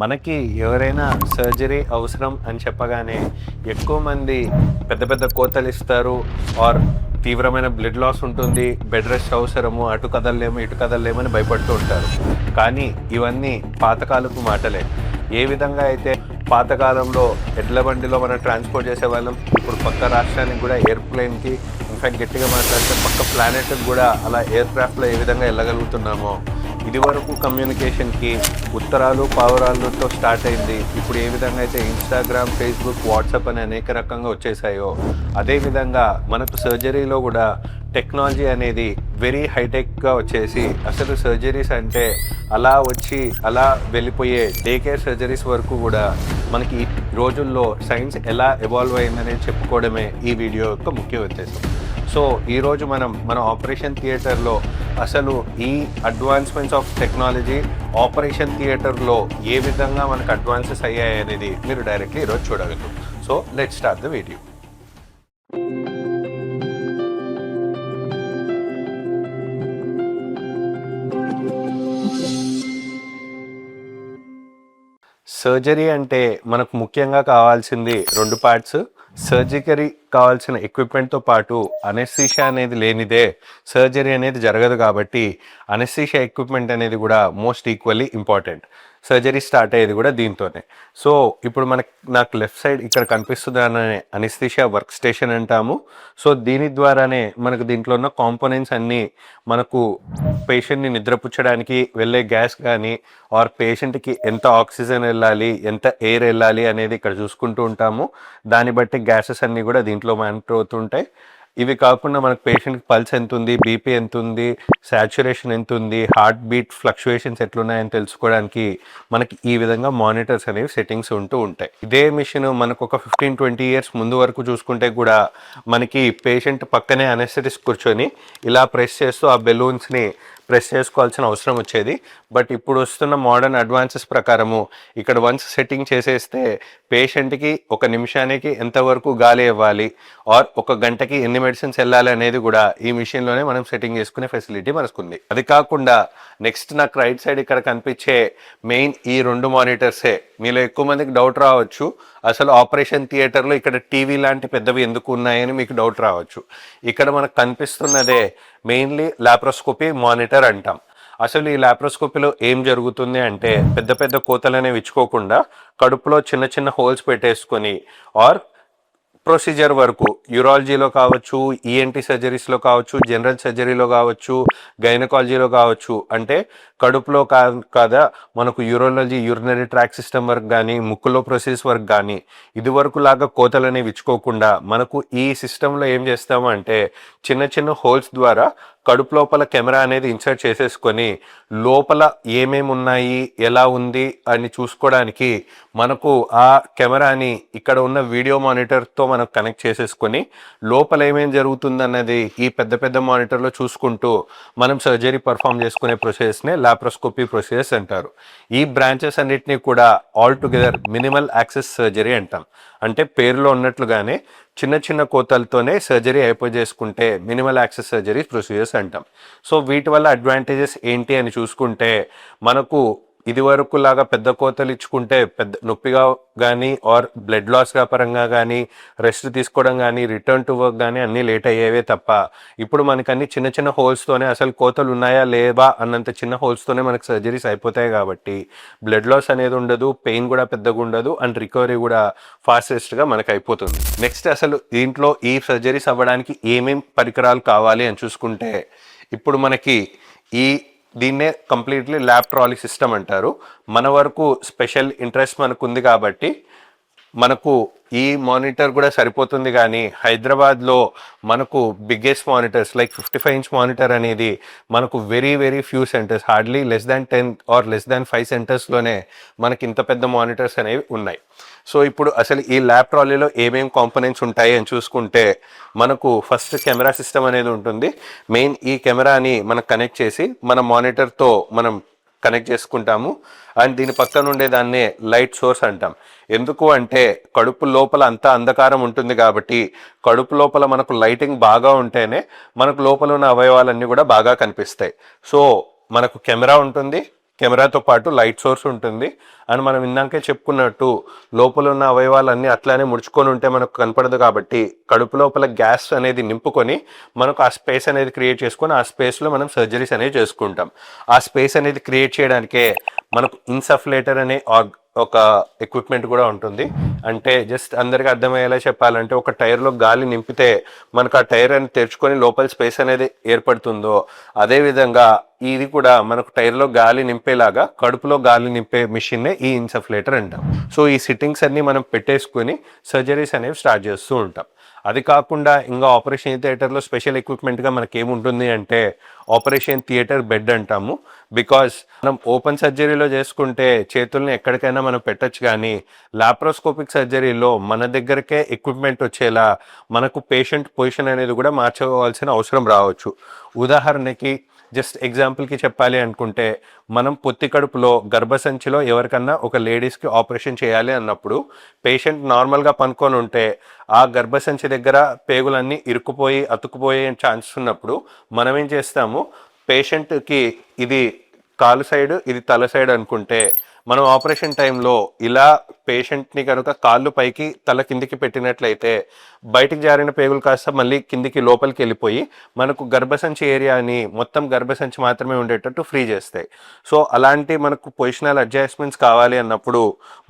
మనకి ఎవరైనా సర్జరీ అవసరం అని చెప్పగానే ఎక్కువ మంది పెద్ద పెద్ద కోతలు ఇస్తారు ఆర్ తీవ్రమైన బ్లడ్ లాస్ ఉంటుంది, బెడ్ రెస్ట్ అవసరము, అటు కదలలేము ఇటు కదలలేము అని భయపడుతూ ఉంటారు. కానీ ఇవన్నీ పాతకాలపు మాటలే. ఏ విధంగా అయితే పాతకాలంలో ఎడ్ల బండిలో మనం ట్రాన్స్పోర్ట్ చేసేవాళ్ళం, ఇప్పుడు పక్క రాష్ట్రానికి కూడా ఎయిర్ప్లేన్కి, ఇన్ఫాక్ట్ గట్టిగా మాట్లాడితే పక్క ప్లానెట్కి కూడా అలా ఎయిర్ క్రాఫ్ట్లో ఏ విధంగా వెళ్ళగలుగుతున్నామో, ఇది వరకు కమ్యూనికేషన్కి ఉత్తరాలు పావురాలతో స్టార్ట్ అయింది. ఇప్పుడు ఏ విధంగా అయితే ఇన్స్టాగ్రామ్, ఫేస్బుక్, వాట్సాప్ అని అనేక రకంగా వచ్చేసాయో, అదేవిధంగా మనకు సర్జరీలో కూడా టెక్నాలజీ అనేది వెరీ హైటెక్గా వచ్చేసి అసలు సర్జరీస్ అంటే అలా వచ్చి అలా వెళ్ళిపోయే డే కేర్ సర్జరీస్ వరకు కూడా మనకి ఈ రోజుల్లో సైన్స్ ఎలా ఎవాల్వ్ అయిందనేది చెప్పుకోవడమే ఈ వీడియో యొక్క ముఖ్య ఉద్దేశం. సో ఈరోజు మన ఆపరేషన్ థియేటర్లో అసలు ఈ అడ్వాన్స్మెంట్స్ ఆఫ్ టెక్నాలజీ ఆపరేషన్ థియేటర్లో ఏ విధంగా మనకు అడ్వాన్సెస్ అయ్యాయి అనేది మీరు డైరెక్ట్లీ ఈరోజు చూడగలరు. So let's start the video. Surgery అంటే మనకు ముఖ్యంగా కావాల్సింది రెండు పార్ట్స్. సర్జరీ కావాల్సిన ఎక్విప్మెంట్తో పాటు అనెస్థీషియా అనేది లేనిదే సర్జరీ అనేది జరగదు. కాబట్టి అనెస్థీషియా ఎక్విప్మెంట్ అనేది కూడా most equally important. Surgery start అయ్యేది కూడా దీంతోనే. సో ఇప్పుడు నాకు లెఫ్ట్ సైడ్ ఇక్కడ కనిపిస్తుందనే అనెస్థీషియా వర్క్ స్టేషన్ అంటాము. సో దీని ద్వారానే మనకు దీంట్లో ఉన్న కాంపోనెంట్స్ అన్నీ మనకు పేషెంట్ని నిద్రపుచ్చడానికి వెళ్ళే గ్యాస్ కానీ ఆర్ పేషెంట్కి ఎంత ఆక్సిజన్ వెళ్ళాలి, ఎంత ఎయిర్ వెళ్ళాలి అనేది ఇక్కడ చూసుకుంటూ ఉంటాము. దాన్ని బట్టి గ్యాసెస్ అన్నీ కూడా దీంట్లో మానిటర్ అవుతుంటాయి. ఇవి కాకుండా మనకు పేషెంట్కి పల్స్ ఎంత ఉంది, బీపీ ఎంత ఉంది, సాచురేషన్ ఎంత ఉంది, హార్ట్ బీట్ ఫ్లక్చుయేషన్స్ ఎట్లున్నాయని తెలుసుకోవడానికి మనకి ఈ విధంగా మానిటర్స్ అనేవి సెట్టింగ్స్ ఉంటూ ఉంటాయి. ఇదే మిషన్ మనకు ఒక 15-20 ఇయర్స్ ముందు వరకు చూసుకుంటే కూడా మనకి పేషెంట్ పక్కనే అనెస్థెటిస్ట్ కూర్చొని ఇలా ప్రెస్ చేస్తూ ఆ బెలూన్స్ని ప్రెస్ చేసుకోవాల్సిన అవసరం వచ్చేది. బట్ ఇప్పుడు వస్తున్న మోడర్న్ అడ్వాన్సెస్ ప్రకారము ఇక్కడ వన్స్ సెట్టింగ్ చేసేస్తే పేషెంట్కి ఒక నిమిషానికి ఎంతవరకు గాలి ఇవ్వాలి ఆర్ ఒక గంటకి ఎన్ని మెడిసిన్స్ వెళ్ళాలి అనేది కూడా ఈ మిషన్లోనే మనం సెట్టింగ్ చేసుకునే ఫెసిలిటీ మనకుంది. అది కాకుండా నెక్స్ట్ నాకు రైట్ సైడ్ ఇక్కడ కనిపించే మెయిన్ ఈ రెండు మానిటర్సే. మీలో ఎక్కువ మందికి డౌట్ రావచ్చు, అసలు ఆపరేషన్ థియేటర్లో ఇక్కడ టీవీ లాంటి పెద్దవి ఎందుకు ఉన్నాయని మీకు డౌట్ రావచ్చు. ఇక్కడ మనకు కనిపిస్తున్నదే మెయిన్లీ లాప్రోస్కోపీ మానిటర్ అంటాం. అసలు ఈ లాప్రోస్కోపీలో ఏం జరుగుతుంది అంటే పెద్ద పెద్ద కోతలనే విచ్చుకోకుండా కడుపులో చిన్న చిన్న హోల్స్ పెట్టేసుకొని ఆర్ ప్రొసీజర్ వరకు యూరాలజీలో కావచ్చు, ఈఎన్టీ సర్జరీస్లో కావచ్చు, జనరల్ సర్జరీలో కావచ్చు, గైనకాలజీలో కావచ్చు, అంటే కడుపులో కాదా మనకు urology urinary tract system work కానీ ముక్కులో ప్రొసెస్ వర్క్ కానీ ఇది వరకు లాగా కోతలనే విచ్చుకోకుండా మనకు ఈ సిస్టంలో ఏం చేస్తాము అంటే చిన్న చిన్న హోల్స్ ద్వారా కడుపు లోపల కెమెరా అనేది ఇన్సర్ట్ చేసేసుకొని లోపల ఏమేమి ఉన్నాయి, ఎలా ఉంది అని చూసుకోవడానికి మనకు ఆ కెమెరాని ఇక్కడ ఉన్న వీడియో మానిటర్తో మనకు కనెక్ట్ చేసేసుకొని లోపల ఏమేమి జరుగుతుందన్నది ఈ పెద్ద పెద్ద మానిటర్లో చూసుకుంటూ మనం సర్జరీ పర్ఫామ్ చేసుకునే ప్రొసెస్నే లాప్రోస్కోపీ ప్రొసెస్ అంటారు. ఈ బ్రాంచెస్ అన్నిటినీ కూడా all together minimal access surgery అంటాం. అంటే పేరులో ఉన్నట్లుగానే చిన్న చిన్న కోతలతోనే సర్జరీ చేసుకుంటే మినిమల్ యాక్సెస్ సర్జరీ ప్రొసీజర్స్ అంటాం. సో వీటి వల్ల అడ్వాంటేజెస్ ఏంటి అని చూసుకుంటే మనకు ఇది వరకు లాగా పెద్ద కోతలు ఇచ్చుకుంటే పెద్ద నొప్పిగా కానీ ఆర్ బ్లడ్ లాస్గా పరంగా కానీ రెస్ట్ తీసుకోవడం కానీ రిటర్న్ టు వర్క్ కానీ అన్నీ లేట్ అయ్యేవే తప్ప ఇప్పుడు మనకు అన్ని చిన్న చిన్న హోల్స్తోనే అసలు కోతలు ఉన్నాయా లేవా అన్నంత చిన్న హోల్స్తోనే మనకు సర్జరీస్ అయిపోతాయి. కాబట్టి బ్లడ్ లాస్ అనేది ఉండదు, పెయిన్ కూడా పెద్దగా ఉండదు అండ్ రికవరీ కూడా ఫాస్టెస్ట్గా మనకు అయిపోతుంది. నెక్స్ట్ అసలు దీంట్లో ఈ సర్జరీస్ అవ్వడానికి ఏమేం పరికరాలు కావాలి అని చూసుకుంటే ఇప్పుడు మనకి దీన్నే కంప్లీట్లీ ల్యాబ్ ట్రాలీ సిస్టమ్ అంటారు. మన వరకు స్పెషల్ ఇంట్రెస్ట్ మనకు ఉంది కాబట్టి మనకు ఈ మానిటర్ కూడా సరిపోతుంది. కానీ హైదరాబాద్లో మనకు biggest monitors like 55 inch monitor అనేది మనకు very very few centres, hardly less than 10 or less than 5 సెంటర్స్లోనే మనకి ఇంత పెద్ద మానిటర్స్ అనేవి ఉన్నాయి. సో ఇప్పుడు అసలు ఈ ల్యాబ్ ట్రాలీలో ఏమేం కాంపోనెంట్స్ ఉంటాయి అని చూసుకుంటే మనకు ఫస్ట్ కెమెరా సిస్టమ్ అనేది ఉంటుంది. మెయిన్ ఈ కెమెరాని మనకు కనెక్ట్ చేసి మన మానిటర్తో మనం కనెక్ట్ చేసుకుంటాము. అండ్ దీని పక్కన ఉండే దాన్నే లైట్ సోర్స్ అంటాం. ఎందుకు అంటే కడుపు లోపల అంతా అంధకారం ఉంటుంది కాబట్టి కడుపు లోపల మనకు లైటింగ్ బాగా ఉంటేనే మనకు లోపల ఉన్న అవయవాలన్నీ కూడా బాగా కనిపిస్తాయి. సో మనకు కెమెరా ఉంటుంది, కెమెరాతో పాటు లైట్ సోర్స్ ఉంటుంది. అండ్ మనం ఇందాకే చెప్పుకున్నట్టు లోపల ఉన్న అవయవాలన్నీ అట్లానే ముడుచుకొని ఉంటే మనకు కనపడదు కాబట్టి కడుపు లోపల గ్యాస్ అనేది నింపుకొని మనకు ఆ స్పేస్ అనేది క్రియేట్ చేసుకొని ఆ స్పేస్లో మనం సర్జరీస్ అనేవి చేసుకుంటాం. ఆ స్పేస్ అనేది క్రియేట్ చేయడానికే మనకు ఇన్సఫ్లేటర్ అనే ఒక ఎక్విప్మెంట్ కూడా ఉంటుంది. అంటే జస్ట్ అందరికి అర్థమయ్యేలా చెప్పాలంటే ఒక టైర్లో గాలి నింపితే మనకు ఆ టైర్ అనేది తెరుచుకొని లోపల స్పేస్ అనేది ఏర్పడుతుందో అదేవిధంగా ఇది కూడా మనకు టైర్లో గాలి నింపేలాగా కడుపులో గాలి నింపే మిషన్నే ఈ ఇన్సఫ్లేటర్ అంటాం. సో ఈ సిట్టింగ్స్ అన్ని మనం పెట్టేసుకుని సర్జరీస్ అనేవి స్టార్ట్ చేస్తూ ఉంటాం. అది కాకుండా ఇంకా ఆపరేషన్ థియేటర్లో స్పెషల్ ఎక్విప్మెంట్గా మనకి ఏముంటుంది అంటే ఆపరేషన్ థియేటర్ బెడ్ అంటాము. బికాజ్ మనం ఓపెన్ సర్జరీలో చేసుకుంటే చేతుల్ని ఎక్కడికైనా మనం పెట్టచ్చు, కానీ లాప్రోస్కోపిక్ సర్జరీలో మన దగ్గరకే ఎక్విప్మెంట్ వచ్చేలా మనకు పేషెంట్ పొజిషన్ అనేది కూడా మార్చుకోవాల్సిన అవసరం రావచ్చు. ఉదాహరణకి జస్ట్ ఎగ్జాంపుల్కి చెప్పాలి అనుకుంటే మనం పొత్తి కడుపులో గర్భసంచిలో ఎవరికన్నా ఒక లేడీస్కి ఆపరేషన్ చేయాలి అన్నప్పుడు పేషెంట్ నార్మల్గా పనుకొని ఉంటే ఆ గర్భసంచి దగ్గర పేగులన్నీ ఇరుక్కుపోయి అతుక్కుపోయే ఛాన్సెస్ ఉన్నప్పుడు మనం ఏం చేస్తాము, పేషెంట్కి ఇది కాలు సైడ్ ఇది తల సైడ్ అనుకుంటే మనం ఆపరేషన్ టైంలో ఇలా పేషెంట్ని కనుక కాళ్ళు పైకి తల కిందికి పెట్టినట్లయితే బయటికి జారిన పేగులు కాస్త మళ్ళీ కిందికి లోపలికి వెళ్ళిపోయి మనకు గర్భసంచి ఏరియాని మొత్తం గర్భసంచి మాత్రమే ఉండేటట్టు ఫ్రీ చేస్తాయి. సో అలాంటి మనకు పొజిషనల్ అడ్జస్ట్మెంట్స్ కావాలి అన్నప్పుడు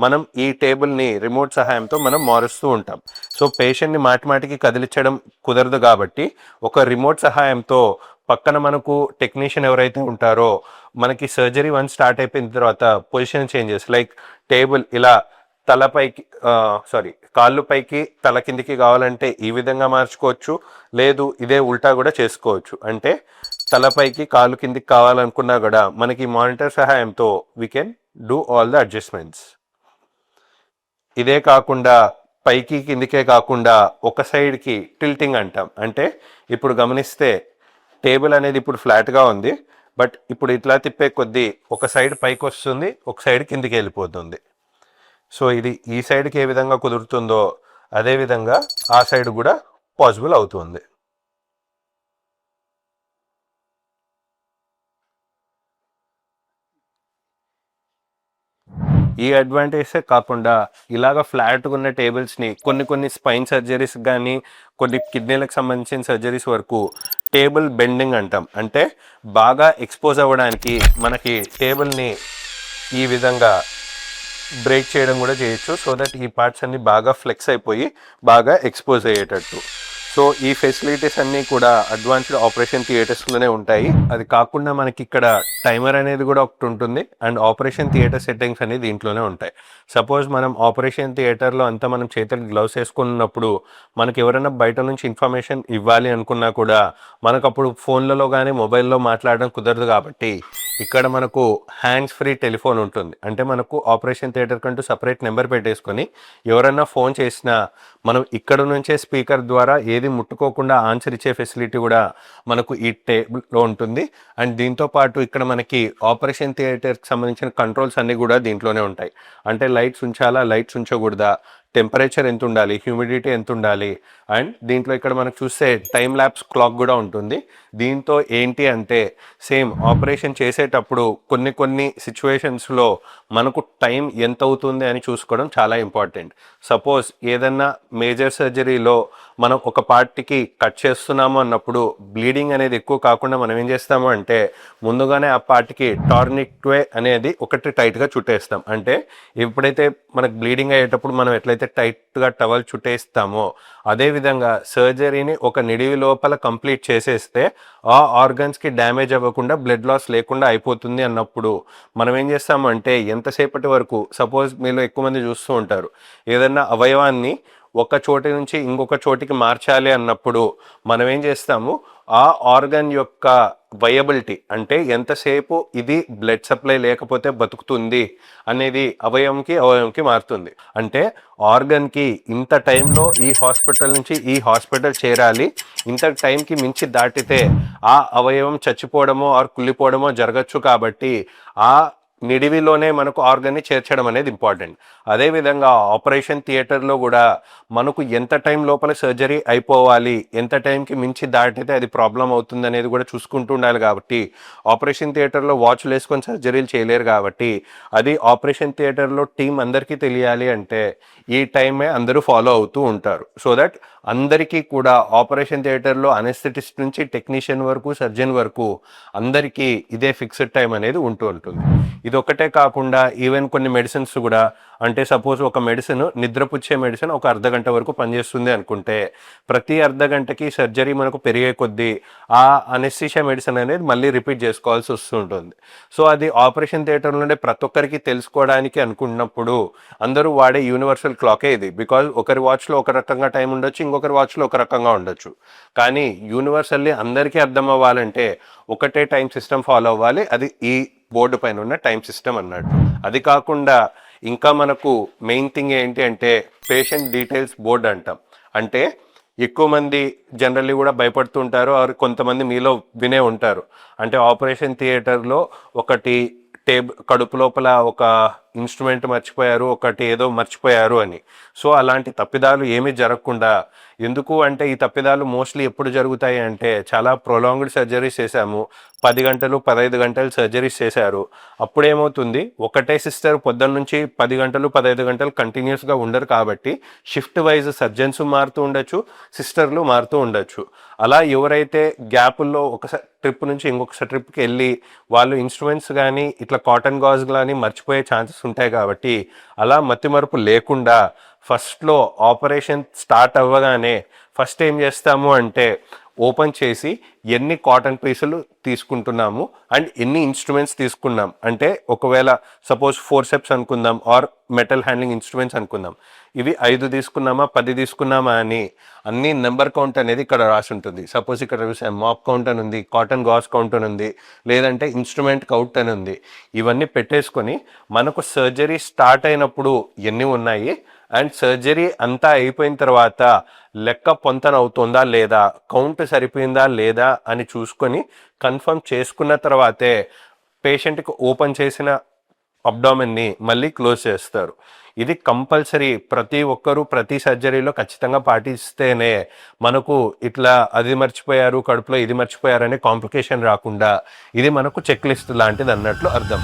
మనం ఈ టేబుల్ని రిమోట్ సహాయంతో మనం మారుస్తూ ఉంటాం. సో పేషెంట్ని మాటిమాటికి కదిలించడం కుదరదు కాబట్టి ఒక రిమోట్ సహాయంతో పక్కన మనకు టెక్నీషియన్ ఎవరైతే ఉంటారో మనకి సర్జరీ వన్ స్టార్ట్ అయిపోయిన తర్వాత పొజిషన్ చేంజెస్ లైక్ టేబుల్ ఇలా తలపైకి కాళ్ళు పైకి తల కిందికి కావాలంటే ఈ విధంగా మార్చుకోవచ్చు, లేదు ఇదే ఉల్టా కూడా చేసుకోవచ్చు. అంటే తలపైకి కాళ్ళు కిందికి కావాలనుకున్నా కూడా మనకి మానిటర్ సహాయంతో we can do all the adjustments. ఇదే కాకుండా పైకి కిందికే కాకుండా ఒక సైడ్కి టిల్టింగ్ అంటాం. అంటే ఇప్పుడు గమనిస్తే టేబుల్ అనేది ఇప్పుడు ఫ్లాట్గా ఉంది, బట్ ఇప్పుడు ఇట్లా తిప్పే కొద్దీ ఒక సైడ్ పైకి వస్తుంది, ఒక సైడ్ కిందికి వెళ్ళిపోతుంది. సో ఇది ఈ సైడ్కి ఏ విధంగా కుదురుతుందో అదేవిధంగా ఆ సైడ్ కూడా పాసిబుల్ అవుతుంది. ఈ అడ్వాంటేజే కాకుండా ఇలాగ ఫ్లాట్గా ఉన్న టేబుల్స్ని కొన్ని స్పైన్ సర్జరీస్ కానీ కొన్ని కిడ్నీలకు సంబంధించిన సర్జరీస్ వరకు టేబుల్ బెండింగ్ అంటాం. అంటే బాగా ఎక్స్పోజ్ అవ్వడానికి మనకి టేబుల్ని ఈ విధంగా బ్రేక్ చేయడం కూడా చేయొచ్చు. సో దట్ ఈ పార్ట్స్ అన్ని బాగా ఫ్లెక్స్ అయిపోయి బాగా ఎక్స్పోజ్ అయ్యేటట్టు. సో ఈ ఫెసిలిటీస్ అన్నీ కూడా అడ్వాన్స్డ్ ఆపరేషన్ థియేటర్స్లోనే ఉంటాయి. అది కాకుండా మనకి ఇక్కడ టైమర్ అనేది కూడా ఒకటి ఉంటుంది అండ్ ఆపరేషన్ థియేటర్ సెట్టింగ్స్ అనేది దీంట్లోనే ఉంటాయి. సపోజ్ మనం ఆపరేషన్ థియేటర్లో అంతా మనం చేతులకు గ్లౌస్ వేసుకున్నప్పుడు మనకి ఎవరైనా బయట నుంచి ఇన్ఫర్మేషన్ ఇవ్వాలి అనుకున్నా కూడా మనకు అప్పుడు ఫోన్లలో కానీ మొబైల్లో మాట్లాడడం కుదరదు కాబట్టి ఇక్కడ మనకు హ్యాండ్స్ ఫ్రీ టెలిఫోన్ ఉంటుంది. అంటే మనకు ఆపరేషన్ థియేటర్ కంటూ సపరేట్ నెంబర్ పెట్టేసుకొని ఎవరైనా ఫోన్ చేసినా మనం ఇక్కడ నుంచే స్పీకర్ ద్వారా ఏది ముట్టుకోకుండా ఆన్సర్ ఇచ్చే ఫెసిలిటీ కూడా మనకు ఈ టేబుల్లో ఉంటుంది. అండ్ దీంతో పాటు ఇక్కడ మనకి ఆపరేషన్ థియేటర్కి సంబంధించిన కంట్రోల్స్ అన్నీ కూడా దీంట్లోనే ఉంటాయి. అంటే లైట్స్ ఉంచాలా, లైట్స్ ఉంచకూడదా, టెంపరేచర్ ఎంత ఉండాలి, హ్యూమిడిటీ ఎంత ఉండాలి, అండ్ దీంట్లో ఇక్కడ మనకు చూస్తే టైం ల్యాప్స్ క్లాక్ కూడా ఉంటుంది. దీంతో ఏంటి అంటే సేమ్ ఆపరేషన్ చేసేటప్పుడు కొన్ని సిచ్యువేషన్స్లో మనకు టైం ఎంత అవుతుంది అని చూసుకోవడం చాలా ఇంపార్టెంట్. సపోజ్ ఏదన్నా మేజర్ సర్జరీలో మనం ఒక పార్ట్కి కట్ చేస్తున్నాము అన్నప్పుడు బ్లీడింగ్ అనేది ఎక్కువ కాకుండా మనం ఏం చేస్తాము అంటే ముందుగానే ఆ పార్ట్కి టార్నిక్వే అనేది ఒకటి టైట్గా చుట్టేస్తాం. అంటే ఎప్పుడైతే మనకు బ్లీడింగ్ అయ్యేటప్పుడు మనం ఎట్లయితే టైట్గా టవల్ చుట్టేస్తామో అదేవిధంగా సర్జరీని ఒక నిడివి లోపల కంప్లీట్ చేసేస్తే ఆ ఆర్గన్స్కి డ్యామేజ్ అవ్వకుండా బ్లడ్ లాస్ లేకుండా అయిపోతుంది అన్నప్పుడు మనం ఏం చేస్తాము అంటే ఎంతసేపటి వరకు సపోజ్ మీలో ఎక్కువ మంది చూస్తూ ఉంటారు ఏదన్నా అవయవాన్ని ఒక చోటి నుంచి ఇంకొక చోటికి మార్చాలి అన్నప్పుడు మనం ఏం చేస్తాము ఆ ఆర్గన్ యొక్క వయబిలిటీ అంటే ఎంతసేపు ఇది బ్లడ్ సప్లై లేకపోతే బతుకుతుంది అనేది అవయవంకి మారుతుంది. అంటే ఆర్గన్కి ఇంత టైంలో ఈ హాస్పిటల్ నుంచి ఈ హాస్పిటల్ చేరాలి, ఇంత టైంకి మించి దాటితే ఆ అవయవం చచ్చిపోవడమో ఆర్ కుళ్ళిపోవడమో జరగచ్చు. కాబట్టి ఆ నిడివిలోనే మనకు ఆర్గన్ని చేర్చడం అనేది ఇంపార్టెంట్. అదేవిధంగా ఆపరేషన్ థియేటర్లో కూడా మనకు ఎంత టైం లోపల సర్జరీ అయిపోవాలి, ఎంత టైంకి మించి దాటితే అది ప్రాబ్లం అవుతుంది అనేది కూడా చూసుకుంటూ ఉండాలి. కాబట్టి ఆపరేషన్ థియేటర్లో వాచ్లు వేసుకొని సర్జరీలు చేయలేరు. కాబట్టి అది ఆపరేషన్ థియేటర్లో టీం అందరికీ తెలియాలి అంటే ఈ టైమే అందరూ ఫాలో అవుతూ ఉంటారు. సో దట్ అందరికీ కూడా ఆపరేషన్ థియేటర్లో అనెస్థెటిస్ట్ నుంచి టెక్నీషియన్ వరకు, సర్జన్ వరకు అందరికీ ఇదే ఫిక్స్డ్ టైం అనేది ఉంటూ ఉంటుంది. ఇది ఒకటే కాకుండా ఈవెన్ కొన్ని మెడిసిన్స్ కూడా, అంటే సపోజ్ ఒక మెడిసిన్ నిద్రపుచ్చే మెడిసిన్ ఒక అర్ధగంట వరకు పనిచేస్తుంది అనుకుంటే, ప్రతి అర్ధగంటకి సర్జరీ మనకు పెరిగే కొద్దీ ఆ అనెస్థీషియా మెడిసిన్ అనేది మళ్ళీ రిపీట్ చేసుకోవాల్సి వస్తుంటుంది. సో అది ఆపరేషన్ థియేటర్లో ఉండే ప్రతి ఒక్కరికి తెలుసుకోవడానికి అనుకున్నప్పుడు అందరూ వాడే యూనివర్సల్ క్లాకే ఇది. బికాజ్ ఒకరి వాచ్లో ఒక రకంగా టైం ఉండొచ్చు, ఇంకొకరి వాచ్లో ఒక రకంగా ఉండొచ్చు. కానీ యూనివర్సల్లీ అందరికీ అర్థం అవ్వాలంటే ఒకటే టైం సిస్టమ్ ఫాలో అవ్వాలి. అది ఈ బోర్డు పైన ఉన్న టైం సిస్టమ్ అన్నట్టు. అది కాకుండా ఇంకా మనకు మెయిన్ థింగ్ ఏంటి అంటే పేషెంట్ డీటెయిల్స్ బోర్డ్ అంటాం. అంటే ఎక్కువ మంది జనరల్లీ కూడా భయపడుతూ ఉంటారు, ఆర్ కొంతమంది మీలో వినే ఉంటారు. అంటే ఆపరేషన్ థియేటర్లో ఒకటి కడుపు లోపల ఒక ఇన్స్ట్రుమెంట్ మర్చిపోయారు, ఒకటి ఏదో మర్చిపోయారు అని. సో అలాంటి తప్పిదాలు ఏమీ జరగకుండా, ఎందుకు అంటే ఈ తప్పిదాలు మోస్ట్లీ ఎప్పుడు జరుగుతాయి అంటే చాలా ప్రొలాంగ్డ్ సర్జరీస్ చేశాము, 10 గంటలు 15 గంటలు సర్జరీస్ చేశారు. అప్పుడేమవుతుంది, ఒకటే సిస్టర్ పొద్దున్న నుంచి 10 గంటలు 15 గంటలు కంటిన్యూస్గా ఉండరు. కాబట్టి షిఫ్ట్ వైజ్ సర్జన్స్ మారుతూ ఉండొచ్చు, సిస్టర్లు మారుతూ ఉండొచ్చు. అలా ఎవరైతే గ్యాపుల్లో ఒకసారి ట్రిప్ నుంచి ఇంకొక ట్రిప్కి వెళ్ళి వాళ్ళు ఇన్స్ట్రుమెంట్స్ కానీ ఇట్లా కాటన్ గాజ్ కానీ మర్చిపోయే ఛాన్సెస్ ఉంటాయి. కాబట్టి అలా మతిమరుపు లేకుండా ఫస్ట్లో ఆపరేషన్ స్టార్ట్ అవ్వగానే ఫస్ట్ ఏం చేస్తాము అంటే ఓపెన్ చేసి ఎన్ని కాటన్ పీసులు తీసుకుంటున్నాము అండ్ ఎన్ని ఇన్స్ట్రుమెంట్స్ తీసుకున్నాం, అంటే ఒకవేళ సపోజ్ ఫోర్సెప్స్ అనుకుందాం ఆర్ మెటల్ హ్యాండ్లింగ్ ఇన్స్ట్రుమెంట్స్ అనుకుందాం, ఇవి 5 తీసుకున్నామా 10 తీసుకున్నామా అని అన్ని నెంబర్ కౌంట్ అనేది ఇక్కడ రాసి ఉంటుంది. సపోజ్ ఇక్కడ చూసాం మాప్ కౌంట్ అని ఉంది, కాటన్ గాస్ కౌంట్ అని ఉంది, లేదంటే ఇన్స్ట్రుమెంట్ కౌంట్ అని ఉంది. ఇవన్నీ పెట్టేసుకొని మనకు సర్జరీ స్టార్ట్ అయినప్పుడు ఎన్ని ఉన్నాయి అండ్ సర్జరీ అంతా అయిపోయిన తర్వాత లెక్క పొంతనవుతుందా లేదా, కౌంట్ సరిపోయిందా లేదా అని చూసుకొని కన్ఫర్మ్ చేసుకున్న తర్వాతే పేషెంట్కి ఓపెన్ చేసిన అబ్డామెన్ని మళ్ళీ క్లోజ్ చేస్తారు. ఇది కంపల్సరీ, ప్రతి ఒక్కరూ ప్రతి సర్జరీలో ఖచ్చితంగా పాటిస్తేనే మనకు ఇట్లా అది మర్చిపోయారు కడుపులో ఇది మర్చిపోయారు అనే కాంప్లికేషన్ రాకుండా ఇది మనకు చెక్ లిస్ట్ లాంటిది అన్నట్లు అర్థం.